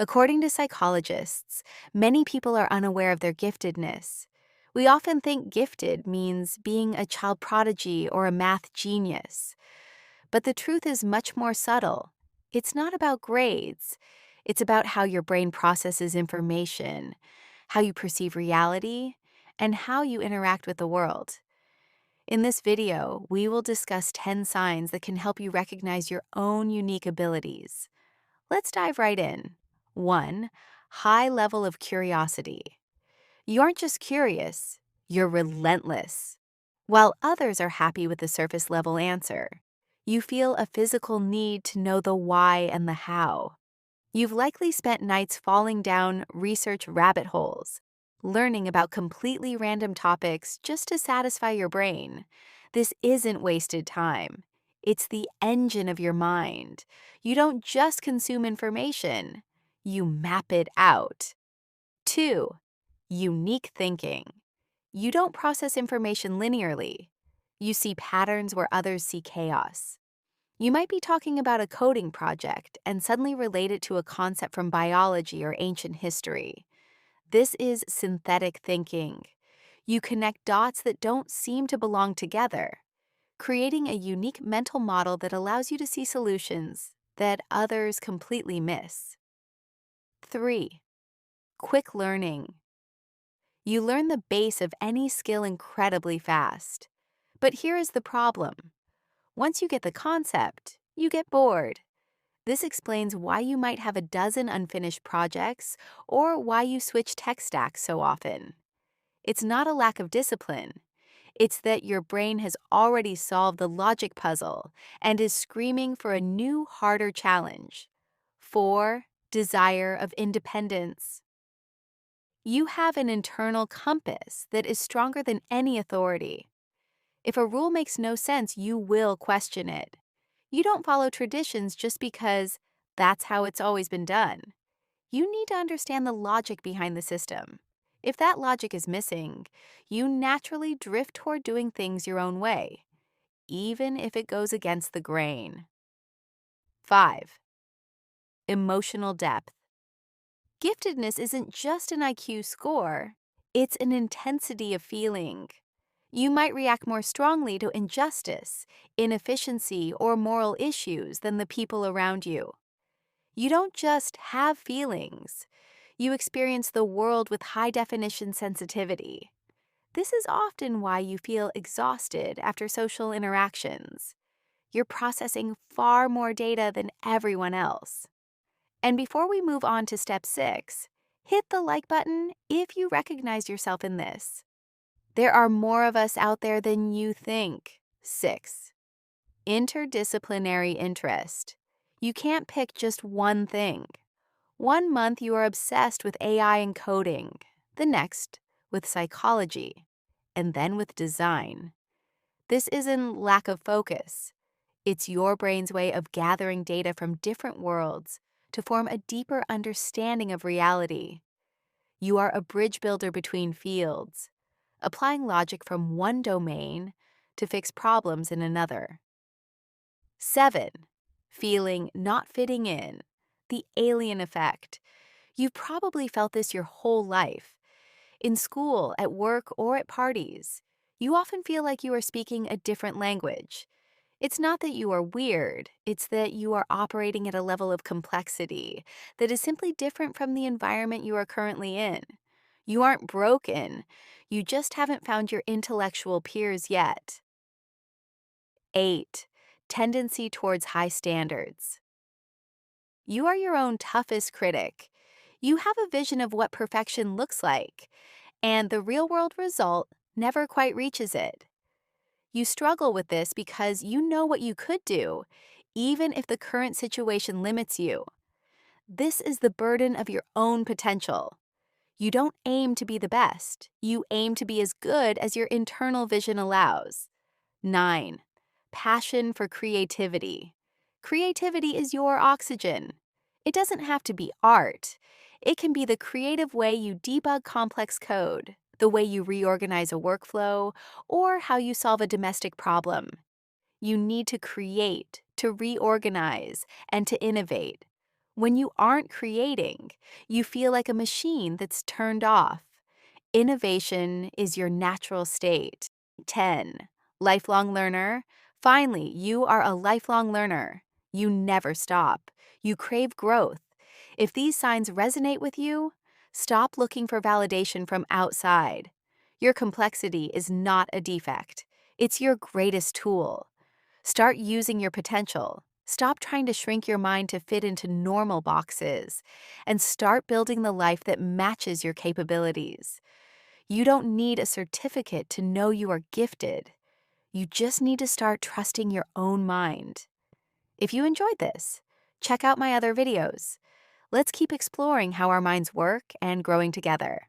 According to psychologists, many people are unaware of their giftedness. We often think gifted means being a child prodigy or a math genius. But the truth is much more subtle. It's not about grades. It's about how your brain processes information, how you perceive reality, and how you interact with the world. In this video, we will discuss 10 signs that can help you recognize your own unique abilities. Let's dive right in. 1. High level of curiosity. You aren't just curious, you're relentless. While others are happy with the surface level answer, you feel a physical need to know the why and the how. You've likely spent nights falling down research rabbit holes, learning about completely random topics just to satisfy your brain. This isn't wasted time. It's the engine of your mind. You don't just consume information, you map it out. 2. Unique thinking. You don't process information linearly. You see patterns where others see chaos. You might be talking about a coding project and suddenly relate it to a concept from biology or ancient history. This is synthetic thinking. You connect dots that don't seem to belong together, creating a unique mental model that allows you to see solutions that others completely miss. 3. Quick learning. You learn the base of any skill incredibly fast. But here is the problem. Once you get the concept, you get bored. This explains why you might have a dozen unfinished projects or why you switch tech stacks so often. It's not a lack of discipline. It's that your brain has already solved the logic puzzle and is screaming for a new, harder challenge. 4. Desire of independence. You have an internal compass that is stronger than any authority. If a rule makes no sense, you will question it. You don't follow traditions just because that's how it's always been done. You need to understand the logic behind the system. If that logic is missing, you naturally drift toward doing things your own way, even if it goes against the grain. 5. Emotional depth. Giftedness isn't just an IQ score, it's an intensity of feeling. You might react more strongly to injustice, inefficiency, or moral issues than the people around you. You don't just have feelings, you experience the world with high-definition sensitivity. This is often why you feel exhausted after social interactions. You're processing far more data than everyone else. And before we move on to step 6, hit the like button if you recognize yourself in this. There are more of us out there than you think. 6. Interdisciplinary interest. You can't pick just one thing. One month you are obsessed with AI and coding, the next with psychology, and then with design. This isn't lack of focus. It's your brain's way of gathering data from different worlds to form a deeper understanding of reality. You are a bridge builder between fields, applying logic from one domain to fix problems in another. 7. Feeling not fitting in. The alien effect. You've probably felt this your whole life. In school, at work, or at parties, you often feel like you are speaking a different language. It's not that you are weird, it's that you are operating at a level of complexity that is simply different from the environment you are currently in. You aren't broken, you just haven't found your intellectual peers yet. 8. Tendency towards high standards. You are your own toughest critic. You have a vision of what perfection looks like, and the real-world result never quite reaches it. You struggle with this because you know what you could do, even if the current situation limits you. This is the burden of your own potential. You don't aim to be the best. You aim to be as good as your internal vision allows. 9. Passion for creativity. Creativity is your oxygen. It doesn't have to be art. It can be the creative way you debug complex code, the way you reorganize a workflow, or how you solve a domestic problem. You need to create, to reorganize, and to innovate. When you aren't creating, you feel like a machine that's turned off. Innovation is your natural state. 10. Lifelong learner. Finally, you are a lifelong learner. You never stop. You crave growth. If these signs resonate with you, stop looking for validation from outside. Your complexity is not a defect. It's your greatest tool. Start using your potential. Stop trying to shrink your mind to fit into normal boxes, and start building the life that matches your capabilities. You don't need a certificate to know you are gifted. You just need to start trusting your own mind. If you enjoyed this, check out my other videos. Let's keep exploring how our minds work and growing together.